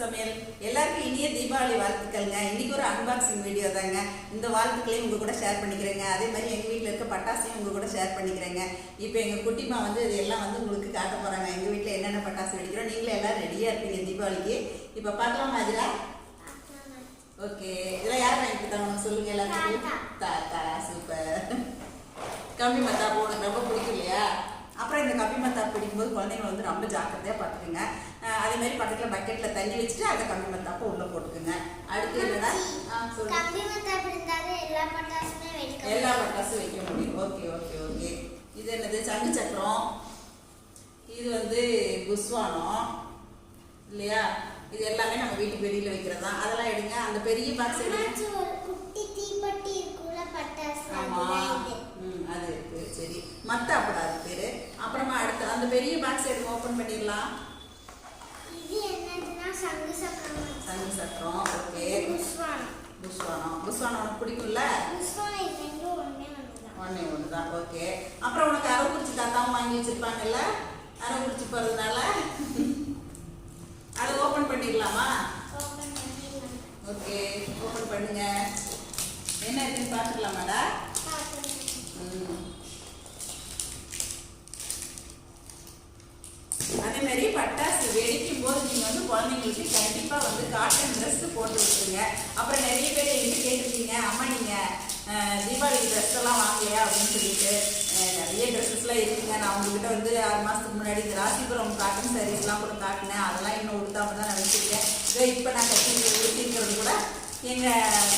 சமையல் எல்லாருக்கும் இனிய தீபாவளி வாழ்த்துக்கள்ங்க. இன்னைக்கு ஒரு அன்பாக்சிங் வீடியோ தாங்க. இந்த வாழ்த்துக்களையும் உங்க கூட ஷேர் பண்ணிக்கிறேங்க. அதே மாதிரி எங்க வீட்டில் இருக்க பட்டாசையும் உங்க கூட ஷேர் பண்ணிக்கிறேங்க. இப்போ எங்க குட்டிமா வந்து இதெல்லாம் வந்து உங்களுக்கு காட்ட போறாங்க. எங்க வீட்டில் என்னென்ன பட்டாசு வெடிக்கிறோம். நீங்களே எல்லாரும் ரெடியா இருப்பீங்க தீபாவளிக்கு. இப்போ பார்க்கலாமா இதுல? ஓகே, இதெல்லாம் யார் வாங்கி கொடுத்தாங்க சொல்லுங்க எல்லாருக்கும். தாத்தா. சூப்பர். கம்பி மத்தாப்பு உனக்கு ரொம்ப பிடிக்கும் இல்லையா? அப்புறம் இந்த கம்பி மத்தாப்பு பிடிக்கும்போது குழந்தைங்க வந்து ரொம்ப ஜாக்கிரதையா பார்த்துக்குங்க. அதே மாதிரி பக்கத்தில் பக்கெட்டில் தண்ணி வச்சுட்டு அதை கம்பி மத்தாப்பை உள்ள போட்டுக்குங்க. அடுத்து என்னன்னா எல்லா பட்டாசும் வைக்க முடியும். Okay okay okay. இது என்னது? சங்கு சக்கரம். இது வந்து புஸ்வானம் இல்லையா? இது எல்லாமே நம்ம வீட்டுக்கு வெளியில வைக்கிறது தான். அதெல்லாம் எடுங்க. அந்த பெரிய பாக்ஸ் எடுங்க. ஆமா, அது இருக்கு. சரி, மத்தாப்புடா அது பேரு. அப்புறமா அடுத்து அந்த பெரிய பாக்ஸ் எடுத்து ஓபன் பண்ணிடலாம். சங்கு சக்கரம். ஓகே. புஸ்வானம் உனக்கு பிடிக்கும்ல? ஒன்னே ஒண்ணுதான். ஓகே. அப்புறம் உனக்கு அரவக்குறிச்சி தாத்தாவும் வாங்கி வச்சிருப்பாங்கல்ல, அரவக்குறிச்சி போறதுனால அதை ஓபன் பண்ணிடலாமா? ஓகே, ஓபன் பண்ணுங்க. என்ன இருக்குன்னு பாத்துக்கலாமாடா? அதே மாதிரி பட்டாசு வெடிக்கும் போது நீங்க வந்து குழந்தைங்களுக்கு கண்டிப்பா வந்து காட்டன் ட்ரெஸ் போட்டு விட்டுருங்க. அப்புறம் நிறைய பேர் எங்க கேட்டிருக்கீங்க, அம்மா நீங்க தீபாவளி ட்ரெஸ் எல்லாம் வாங்கலையா அப்படின்னு சொல்லிட்டு. நிறைய ட்ரெஸ்ஸஸ்லாம் இருக்குங்க. நான் உங்ககிட்ட வந்து 6 மாசத்துக்கு முன்னாடி இந்த ராசிபுரம் காட்டன் சாரீஸ்லாம் கூட காட்டினேன். அதெல்லாம் இன்னும் உடுத்தாம தான் நான் வச்சிருக்கேன். இதோ இப்போ நான் உடுத்திருக்கிறது கூட எங்க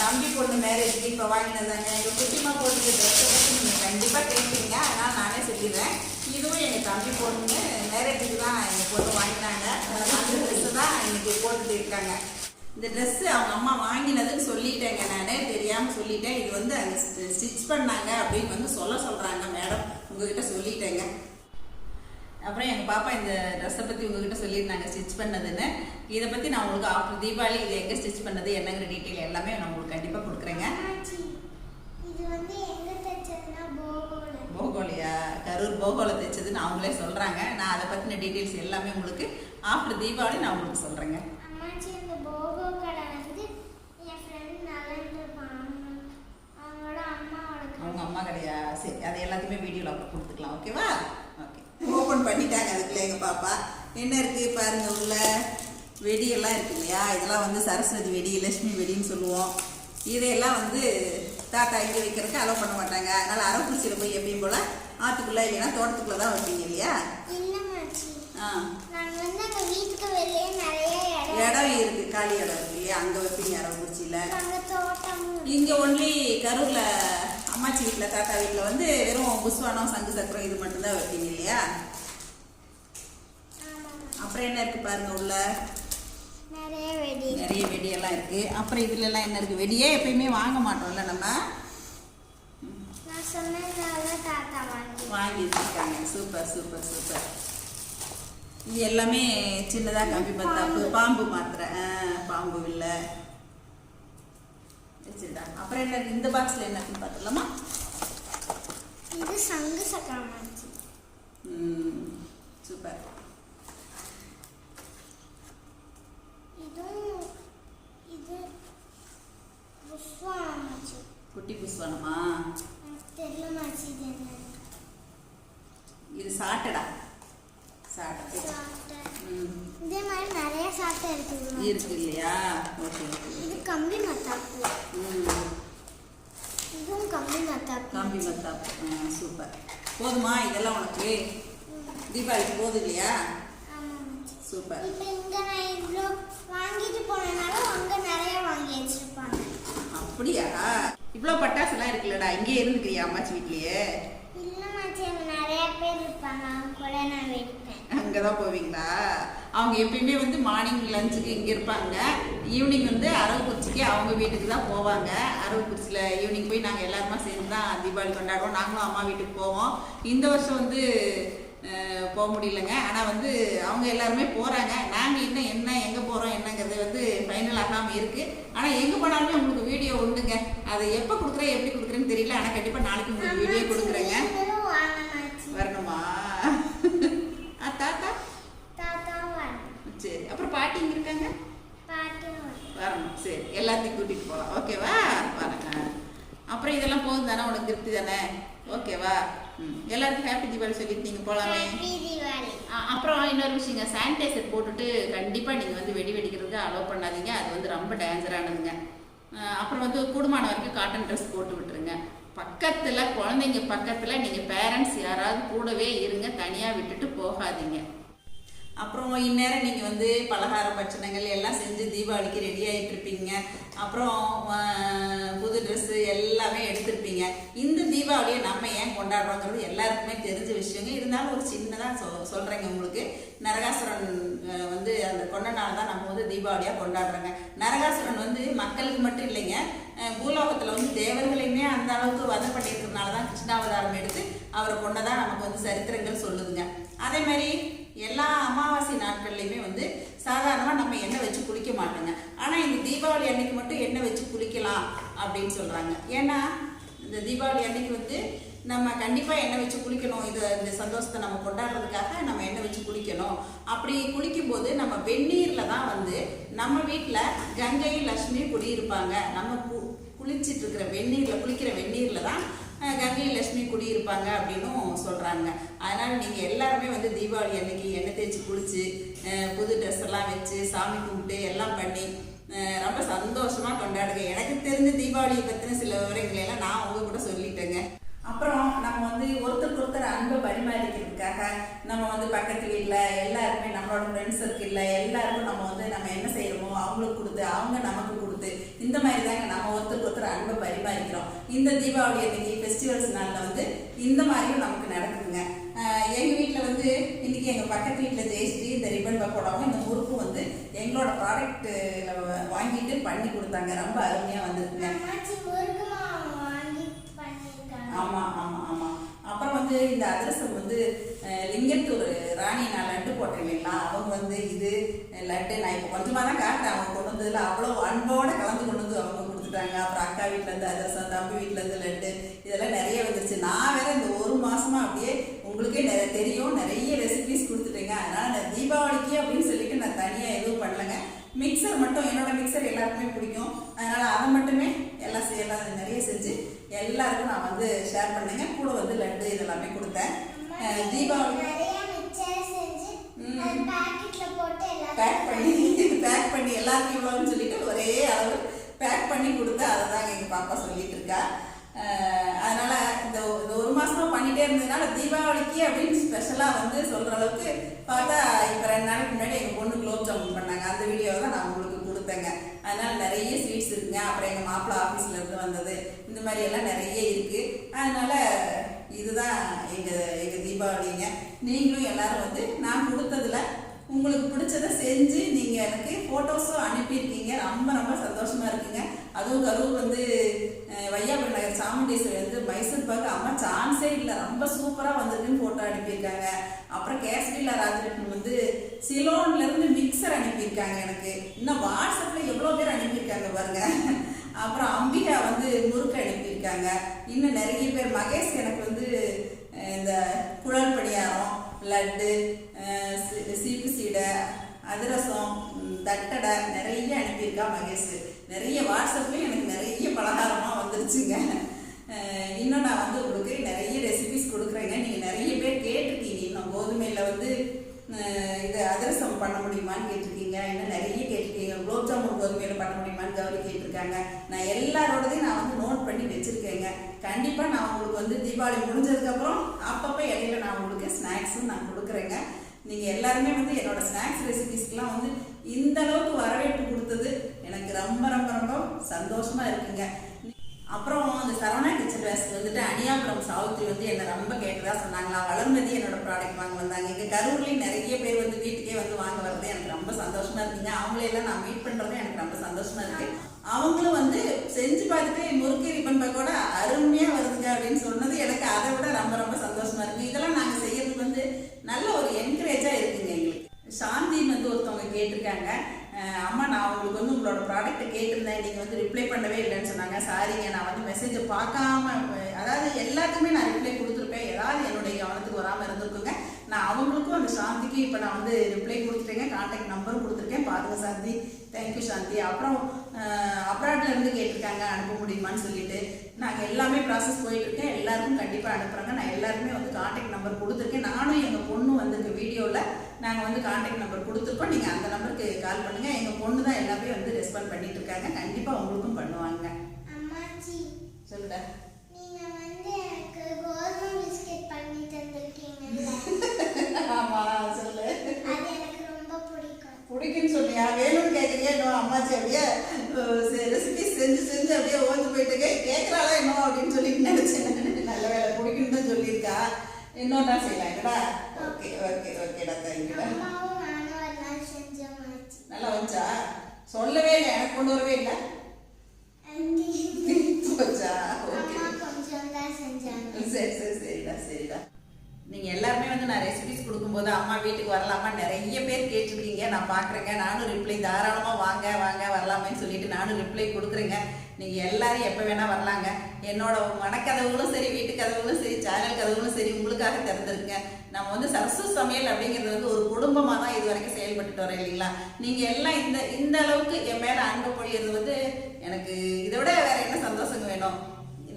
தம்பி பொண்ணு மேரேஜுக்கு இப்போ வாங்கினதாங்க. எங்க குட்டிமா போட்டுக்க ட்ரெஸ்ஸை பற்றி நீங்க கண்டிப்பா கேட்பீங்க. அதனால நானே சொல்லிடுறேன். இதுவும் எங்க தம்பி பொண்ணு மேரேஜுக்கு தான் எங்க பொண்ணு வாங்கினாங்க. அந்த ட்ரெஸ் தான் இன்னைக்கு போட்டுட்டு இருக்காங்க. இந்த ட்ரெஸ் அவங்க அம்மா வாங்கினதுன்னு சொல்லிட்டேங்க. நானே தெரியாம சொல்லிட்டேன். இது வந்து அங்கே ஸ்டிச் பண்ணாங்க அப்படின்னு வந்து சொல்றாங்க மேடம். உங்ககிட்ட சொல்லிட்டேங்க. அப்புறம் எங்கள் பாப்பா இந்த ட்ரெஸ்ஸை பற்றி உங்ககிட்ட சொல்லியிருந்தாங்க ஸ்டிச் பண்ணதுன்னு. இதை பற்றி நான் உங்களுக்கு ஆஃப்டர் தீபாவளி இது எங்கே ஸ்டிச் பண்ணது என்னங்கிற டீட்டெயில் எல்லாமே நான் உங்களுக்கு கண்டிப்பாக கொடுக்குறேங்க. போகோலியா? கரூர் போகோல தைச்சதுன்னு அவங்களே சொல்கிறாங்க. நான் அதை பற்றின டீட்டெயில்ஸ் எல்லாமே உங்களுக்கு ஆஃப்டர் தீபாவளி நான் உங்களுக்கு சொல்கிறேங்க. அவங்க அம்மா கடையா? சரி, அதை எல்லாத்தையுமே வீடியோவில் அப்புறம் கொடுத்துக்கலாம். ஓகேவா? ஓகே, ஓப்பன் பண்ணிட்டாங்க. அதுக்குள்ள எங்கள் பாப்பா என்ன இருக்குது பாருங்க. உள்ள வெடியெல்லாம் இருக்கு இல்லையா? இதெல்லாம் வந்து சரஸ்வதி வெடி, லட்சுமி வெடின்னு சொல்லுவோம். இதையெல்லாம் வந்து தாத்தா இங்கே வைக்கிறதுக்கு அலோவ் பண்ண மாட்டாங்க. அதனால அரவக்குறிச்சியில் போய் எப்பயும் போல ஆற்றுக்குள்ளே இல்லைன்னா தோட்டத்துக்குள்ளே தான் வைப்பீங்க இல்லையா? இடம் இருக்கு, காலி இடம் இருக்கு இல்லையா? அங்கே வைப்பீங்க அரவக்குறிச்சியில். இங்கே ஒன்லி கரூரில் அம்மாச்சி வீட்டில் தாத்தா வீட்டில் வந்து வெறும் புஸ்வானம், சங்கு சக்கரம் இது மட்டும்தான் வைப்பீங்க இல்லையா? அப்புறம் என்ன இருக்கு பாருங்க. உள்ள நிறைய வெடியெல்லாம் இருக்கு. அப்புறம் இதுல எல்லாம் என்ன இருக்கு? வெடியே எப்பயுமே வாங்க மாட்டோம்ல நம்ம. வாங்கி வச்சிருக்காங்க. Super super super. இது எல்லாமே சின்னதா கம்பி மத்தாப்பு, பாம்பு மாத்திரை, பாம்பு வில்ல வச்சிருக்கா. அப்புறம் என்ன இந்த பாக்ஸ்ல என்ன இருக்குன்னு பார்த்துலாமா? இது சங்கு சக்கரம். சூப்பர். இது புஸ்வானம். குட்டி புஸ்வானமா? தெரியலமாச்சி. இது என்ன? இது சாட்டடா. சாட்டை. இதே மாதிரி நிறைய சாட்டை இருக்கு இல்லையா? ஓகே. இது கம்பி மத்தாப்பு. இதுவும் கம்பி மத்தாப்பு. சூப்பர். போதுமா இதெல்லாம் உனக்கு? தீபாவளிக்கு போதும் இல்லையா? சூப்பர். இப்போ இங்க நான் இவ்ளோ வாங்கிட்டு போனனால அங்க நிறைய வாங்கி வச்சிருப்பாங்க. அப்படியா? இவ்ளோ பட்டாசு எல்லாம் இருக்குல்லடா. இங்கே இருந்துக்கிறியா அம்மாச்சி வீட்லயே? இல்ல மாச்சி, நிறைய பேர் இருப்பாங்க. அவங்க கூட நான் வெடிப்பேன். அங்கதான் போவீங்களா? அவங்க எப்பயுமே வந்து மார்னிங் லஞ்சுக்கு இங்க இருப்பாங்க. ஈவினிங் வந்து அரவக்குறிச்சிக்கு அவங்க வீட்டுக்கு தான் போவாங்க. அரவக்குறிச்சியில ஈவினிங் போய் நாங்கள் எல்லாருமா சேர்ந்து தான் தீபாவளி கொண்டாடுவோம். நாங்களும் அம்மா வீட்டுக்கு போவோம். இந்த வருஷம் வந்து போக முடியலங்க. ஆனால் வந்து அவங்க எல்லாருமே போகிறாங்க. நாங்கள் இன்னும் என்ன எங்கே போகிறோம் என்னங்கிறது வந்து ஃபைனல் ஆகாமல் இருக்குது. ஆனால் எங்கே போனாலுமே உங்களுக்கு வீடியோ உண்டுங்க. அதை எப்போ கொடுக்குறேன் எப்படி கொடுக்குறேன்னு தெரியல. ஆனால் கண்டிப்பாக நாளைக்கு உங்களுக்கு வீடியோ கொடுக்குறேங்க. வரணுமா? தாத்தா? தாத்தா. சரி. அப்புறம் பாட்டி இங்கே இருக்காங்க. வரணும். சரி, எல்லாத்தையும் கூட்டிகிட்டு போகலாம். ஓகேவா? வரேன். அப்புறம் இதெல்லாம் போதும் தானே, உனக்கு திருப்தி தானே? ஓகேவா? எல்லாருக்கும் ஹாப்பி தீபாவளி சொல்லிட்டு நீங்கள் போகலாமே. அப்புறம் இன்னொரு விஷயங்க, சானிடைசர் போட்டுட்டு கண்டிப்பாக நீங்கள் வந்து வெடி வெடிக்கிறதுக்கு அலோவ் பண்ணாதீங்க. அது வந்து ரொம்ப டேஞ்சரானதுங்க. அப்புறம் வந்து கூடுமான வரைக்கும் காட்டன் ட்ரெஸ் போட்டு விட்டுருங்க. பக்கத்தில் குழந்தைங்க பக்கத்தில் நீங்கள் பேரண்ட்ஸ் யாராவது கூடவே இருங்க, தனியாக விட்டுட்டு போகாதீங்க. அப்புறம் இந்நேரம் நீங்கள் வந்து பலகார பட்சணங்கள் எல்லாம் செஞ்சு தீபாவளிக்கு ரெடி ஆகிட்டு இருப்பீங்க. அப்புறம் புது ட்ரெஸ்ஸு எல்லாமே எடுத்திருப்பீங்க. இந்த தீபாவளியை நம்ம ஏன் கொண்டாடுறோங்கிறது எல்லாருக்குமே தெரிஞ்ச விஷயங்க. இருந்தாலும் ஒரு சின்னதாக சொல்கிறேங்க உங்களுக்கு. நரகாசுரன் வந்து அந்த கொண்ட நாள் தான் நம்ம வந்து தீபாவளியாக கொண்டாடுறோங்க. நரகாசுரன் வந்து மக்களுக்கு மட்டும் இல்லைங்க, பூலோகத்தில் வந்து தேவர்களையுமே அந்த அளவுக்கு வதப்பட்டிருக்கிறதுனால தான் கிருஷ்ணாவதாரம் எடுத்து அவரை கொண்டதான் நமக்கு வந்து சரித்திரங்கள் சொல்லுதுங்க. அதே மாதிரி எல்லா அமாவாசை நாட்கள்லையுமே வந்து சாதாரணமாக நம்ம எண்ணெய் வச்சு குளிக்க மாட்டோங்க. ஆனால் இந்த தீபாவளி அன்னைக்கு மட்டும் எண்ணெய் வச்சு குளிக்கலாம் அப்படின்னு சொல்கிறாங்க. ஏன்னா இந்த தீபாவளி அன்னைக்கு வந்து நம்ம கண்டிப்பாக எண்ணெய் வச்சு குளிக்கணும். இந்த சந்தோஷத்தை நம்ம கொண்டாடுறதுக்காக நம்ம எண்ணெய் வச்சு குளிக்கணும். அப்படி குளிக்கும்போது நம்ம வெந்நீரில் தான் வந்து நம்ம வீட்டில் கங்கை லட்சுமி குடியிருப்பாங்க. நம்ம குளிச்சுட்டு இருக்கிற வெந்நீரில், குளிக்கிற வெந்நீரில் தான் கங்கை லட்சுமி குடியிருப்பாங்க அப்படின்னும் சொல்கிறாங்க. அதனால் நீங்கள் எல்லாருமே வந்து தீபாவளி அன்னைக்கு எண்ணெய் தேய்ச்சி குளித்து புது ட்ரெஸ் எல்லாம் வச்சு சாமி கும்பிட்டு எல்லாம் பண்ணி ரொம்ப சந்தோஷமாக கொண்டாடுங்க. எனக்கு தெரிஞ்ச தீபாவளியை பற்றின சில விவரங்களை எல்லாம் நான் உங்க கூட சொல்லிட்டேங்க. அப்புறம் நம்ம வந்து ஒருத்தருக்கு ஒருத்தர் அன்பை பரிமாறிக்கிறதுக்காக நம்ம வந்து பக்கத்து வீட்டில் எல்லாருமே நம்மளோட ஃப்ரெண்ட்ஸ் சர்க்கிளில் எல்லாருக்கும் நம்ம என்ன செய்யறோமோ அவங்களுக்கு கொடுத்து அவங்க நமக்கு கொடுத்து இந்த மாதிரி தாங்க நம்ம ஒருத்தருக்கு ஒருத்தர் அன்பை பரிமாறிக்கிறோம். இந்த தீபாவளி அன்னைக்கு ஃபெஸ்டிவல்ஸ் நாளில் வந்து இந்த மாதிரியும் நமக்கு நடக்குதுங்க. எங்கள் வீட்டில் வந்து இன்னைக்கு எங்கள் பக்கத்து வீட்டில் ஜெயிச்சுட்டு இந்த ரிப்பன் பக்கோடாவும் இந்த முறுக்கும் வந்து எங்களோட ப்ராடக்ட்டில் வாங்கிட்டு பண்ணி கொடுத்தாங்க. ரொம்ப அருமையாக வந்துருக்குங்க. ஆமாம் ஆமாம் ஆமாம். அப்புறம் வந்து இந்த அதிரசம் வந்து லிங்கத்தூர் ராணி நான் லட்டு போட்டேன் இல்லைங்களா, அவங்க வந்து இது லட்டு நான் இப்போ கொஞ்சமாக தான் காட்டுறேன். அவங்க கொண்டு வந்ததில் அவ்வளோ அன்போடு கலந்து கொண்டு வந்து அவங்க கொடுத்துட்டாங்க. அப்புறம் அக்கா வீட்டிலேருந்து அதிரசம், தம்பி வீட்டிலேருந்து லட்டு இதெல்லாம் நிறைய வந்துருச்சு. நான் வேற இந்த ஒரு மாதமாக அப்படியே உங்களுக்கே தெரியும் நிறைய ரெசிபிஸ் கொடுத்துட்டேங்க. அதனால் நான் தீபாவளிக்கு அப்படின்னு சொல்லிட்டு நான் தனியாக எதுவும் பண்ணலைங்க. மிக்சர் மட்டும், என்னோட மிக்சர் எல்லாருக்குமே பிடிக்கும். அதனால் அதை மட்டுமே எல்லாம் நிறைய செஞ்சு எல்லாருக்கும் நான் வந்து ஷேர் பண்ணேங்க. கூட வந்து லட்டு இதெல்லாமே கொடுத்தேன். தீபாவளி பேக் பண்ணி எல்லாருக்கும் இவ்வளோன்னு சொல்லிட்டு ஒரே அளவு பேக் பண்ணி கொடுத்து அதை தாங்க எங்கள் பாப்பா சொல்லிட்டு இருக்கா. அதனால இந்த ஒரு மாசமா பண்ணிட்டே இருந்ததுனால தீபாவளிக்கு அப்படின்னு ஸ்பெஷலாக வந்து சொல்ற அளவுக்கு பார்த்தா இப்போ 2 நாளைக்கு முன்னாடி எங்கள் பொண்ணு குலோப் ஜாமுன் பண்ணாங்க. அந்த வீடியோவை தான் நான் உங்களுக்கு கொடுத்தேங்க. அதனால நிறைய ஸ்வீட்ஸ் இருக்குங்க. அப்புறம் எங்கள் மாப்பிள்ளை ஆஃபீஸ்ல இருந்து வந்தது இந்த மாதிரி எல்லாம் நிறைய இருக்கு. அதனால இதுதான் எங்க தீபாவளிங்க. நீங்களும் எல்லாரும் வந்து நான் கொடுத்ததுல உங்களுக்கு பிடிச்சதை செஞ்சு நீங்க எனக்கு போட்டோஸும் அனுப்பியிருக்கீங்க. ரொம்ப ரொம்ப சந்தோஷமா இருக்குங்க. அதுவும் கரூர் வந்து வையாபுரி நகர் சாமுண்டீஸ்வரி வந்து மைசூர் பாக்கு அம்மா சான்ஸே இல்லை, ரொம்ப சூப்பராக வந்திருக்குன்னு ஃபோட்டோ அனுப்பியிருக்காங்க. அப்புறம் கேஸ்பில்லா ராஜரட்னம் வந்து சிலோன்ல இருந்து மிக்சர் அனுப்பியிருக்காங்க எனக்கு. இன்னும் வாட்ஸ்அப்ல எவ்வளோ பேர் அனுப்பியிருக்காங்க பாருங்க. அப்புறம் அம்பிகா வந்து முறுக்கு அனுப்பியிருக்காங்க. இன்னும் நிறைய பேர். மகேஷ் எனக்கு வந்து இந்த குழல் பணியாரம், லட்டு, சீப்பு சீடை, அதிரசம், தட்டடை நிறைய அனுப்பியிருக்கா மகேஷ். நிறைய வாட்ஸ்அப்லேயும் எனக்கு நிறைய பலகாரமாக வந்துருச்சுங்க. இன்னும் நான் வந்து உங்களுக்கு நிறைய ரெசிபிஸ் கொடுக்குறேங்க. நீங்கள் நிறைய பேர் கேட்டிருக்கீங்க. இன்னும் கோதுமையில் வந்து இது அதிரசம் பண்ண முடியுமான்னு கேட்டிருக்கீங்க. இன்னும் நிறைய கேட்டிருக்கீங்க. குலோப் ஜாமுன் கோதுமையில் பண்ண முடியுமான்னு கௌரி கேட்டிருக்காங்க. நான் எல்லாரோடதையும் நான் வந்து நோட் பண்ணி வச்சுருக்கேங்க. கண்டிப்பாக நான் உங்களுக்கு வந்து தீபாவளி முடிஞ்சதுக்கப்புறம் அப்பப்போ இடையில நான் உங்களுக்கு ஸ்நாக்ஸும் நான் கொடுக்குறேங்க. நீங்கள் எல்லாருமே வந்து என்னோட ஸ்நாக்ஸ் ரெசிபிஸ்க்கெலாம் வந்து இந்த அளவுக்கு வரவேற்பு கொடுத்தது எனக்கு ரொம்ப ரொம்ப ரொம்ப சந்தோஷமாக இருக்குங்க. அப்புறம் அந்த சரவணா கிச்சன் வேஸ்ட் வந்துட்டு அணியாபுரம் சாவித்திரி வந்து என்னை ரொம்ப கேட்டதா சொன்னாங்களா. வளர்மதி என்னோட ப்ராடக்ட் வாங்க வந்தாங்க. இங்கே கரூர்லேயும் நிறைய பேர் வந்து வீட்டுக்கே வந்து வாங்க வர்றது எனக்கு ரொம்ப சந்தோஷமா இருக்குங்க. அவங்களையெல்லாம் நான் மீட் பண்ணுறதும் எனக்கு ரொம்ப சந்தோஷமா இருக்கு. அவங்களும் வந்து செஞ்சு பார்த்துட்டு முறுக்கு ரிப்பன் பேக்கோட அருமையாக வருதுங்க அப்படின்னு சொன்னது எனக்கு அதை விட ரொம்ப ரொம்ப சந்தோஷமா இருக்கு. இதெல்லாம் நாங்கள் செய்யறதுக்கு வந்து நல்ல ஒரு என்கரேஜாக இருக்குங்க எங்களுக்கு. சாந்தின்னு வந்து ஒருத்தவங்க கேட்டிருக்காங்க, அம்மா நான் உங்களுக்கு வந்து உங்களோட ப்ராடக்ட்டை கேட்டிருந்தேன், நீங்கள் வந்து ரிப்ளை பண்ணவே இல்லைன்னு சொன்னாங்க. சாரிங்க, நான் வந்து மெசேஜை பார்க்காம, அதாவது எல்லாத்துக்குமே நான் ரிப்ளை கொடுத்துருப்பேன். ஏதாவது என்னுடைய கவனத்துக்கு வராமல் இருந்திருக்குங்க. நான் அவங்களுக்கும் அந்த சாந்திக்கும் இப்போ நான் வந்து ரிப்ளை கொடுத்துட்டேங்க. கான்டாக்ட் நம்பரும் கொடுத்துருக்கேன். பாருங்க. வாங்க சாந்தி. தேங்க்யூ சாந்தி. அப்புறம் அப்ராட்ல இருந்து கேட்டிருக்காங்க அனுப்ப முடியுமான்னு சொல்லிட்டு நாங்கள் எல்லாமே ப்ராசஸ் போயிட்டு இருக்கேன். எல்லாருக்கும் கண்டிப்பாக அனுப்புகிறாங்க. நான் எல்லாருக்குமே வந்து கான்டாக்ட் நம்பர் கொடுத்துருக்கேன். நானும் எங்கள் பொண்ணு வந்திருக்க வீடியோவில் நாங்கள் வந்து கான்டாக்ட் நம்பர் கொடுத்துருக்கோம். நீங்கள் அந்த நம்பருக்கு கால் பண்ணுங்கள். எங்கள் பொண்ணு தான் எல்லாமே வந்து ரெஸ்பாண்ட் பண்ணிட்டு இருக்காங்க. கண்டிப்பாக உங்களுக்கும் பண்ணுவாங்க. அம்மாச்சி சொல்லுடா. நீங்க வந்து எனக்கு கோதுமை பிஸ்கட் பண்ணி தந்திருக்கீங்கல்ல. ஆமா சொல்லு. அது எனக்கு ரொம்ப பிடிக்கும். பிடிக்குன்னு சொன்னியா? வேணும்னு கேட்குறியா? இன்னும் அம்மாச்சி அப்படியே ரெசிபி செஞ்சு செஞ்சு அப்படியே ஓஞ்சு போயிட்டு கேட்குறாளா இன்னும் அப்படின்னு சொல்லிட்டு நினைச்சேன். நல்ல வேலை பிடிக்குன்னு தான் சொல்லியிருக்கா. இன்னும் தான் செய்யலாங்கடா. ஓகே ஓகே ஓகேடா. தேங்க்யூடா. அம்மாவும் நானும் ஒரு நாள் செஞ்சோம். நல்லா வந்துச்சா? சொல்லவே இல்லை, எனக்கு கொண்டு வரவே இல்லை. போச்சா? ஓகே. அம்மா கொஞ்சம் தான் செஞ்சாங்க. சரி சரி சரிடா சரிடா. நீங்கள் எல்லாருமே வந்து நான் ரெசிபிஸ் கொடுக்கும்போது அம்மா வீட்டுக்கு வரலாமா நிறைய பேர் கேட்டிருக்கீங்க. நான் பார்க்குறேங்க. நானும் ரிப்ளை தாராளமாக வாங்க வாங்க வரலாமேன்னு சொல்லிட்டு நானும் ரிப்ளை கொடுக்குறேங்க. நீங்கள் எல்லாரும் எப்போ வேணால் வரலாங்க. என்னோட மனக்கதவுகளும் சரி, வீட்டு கதவுகளும் சரி, சேனல் கதவுகளும் சரி உங்களுக்காக திறந்துருக்குங்க. நம்ம வந்து சரசு சமையல் அப்படிங்கிறது வந்து ஒரு குடும்பமாக தான் இது வரைக்கும் செயல்பட்டுட்டு வரோம் இல்லைங்களா? நீங்கள் எல்லாம் இந்த அளவுக்கு என் மேலே அன்பு பொழியறது வந்து எனக்கு இதை விட வேற என்ன சந்தோஷங்க வேணும்?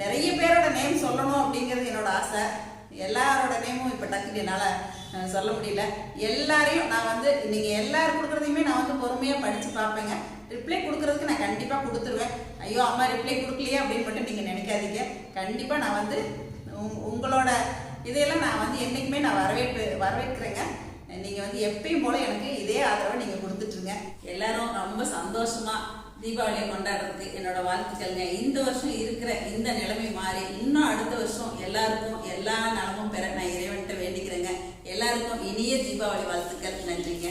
நிறைய பேரோட நேம் சொல்லணும் அப்படிங்கிறது என்னோட ஆசை. எல்லாரோட நேமும் இப்போ டக்குனு என்னால் சொல்ல முடியல. எல்லாரையும் நான் வந்து நீங்கள் எல்லாரும் கொடுக்குறதையுமே நான் வந்து பொறுமையாக படித்து பார்ப்பேங்க. ரிப்ளை கொடுக்குறதுக்கு நான் கண்டிப்பாக கொடுத்துருவேன். ஐயோ அம்மா ரிப்ளை கொடுக்கலையே அப்படின்னு மட்டும் நீங்கள் நினைக்காதீங்க. கண்டிப்பாக நான் வந்து உங்களோட இதையெல்லாம் நான் வந்து என்றைக்குமே நான் வரவேற்கிறேங்க. நீங்கள் வந்து எப்பயும் போல் எனக்கு இதே ஆதரவை நீங்கள் கொடுத்துட்ருங்க. எல்லாரும் ரொம்ப சந்தோஷமாக தீபாவளியை கொண்டாடுறதுக்கு என்னோட வாழ்த்துக்கள்ங்க. இந்த வருஷம் இருக்கிற இந்த நிலைமை மாறி இன்னும் அடுத்த வருஷம் எல்லாருக்கும் எல்லா நலமும் பெற நான் இறைவன்கிட்ட வேண்டிக்கிறேங்க. எல்லாருக்கும் இனிய தீபாவளி வாழ்த்துக்கள். நன்றிங்க.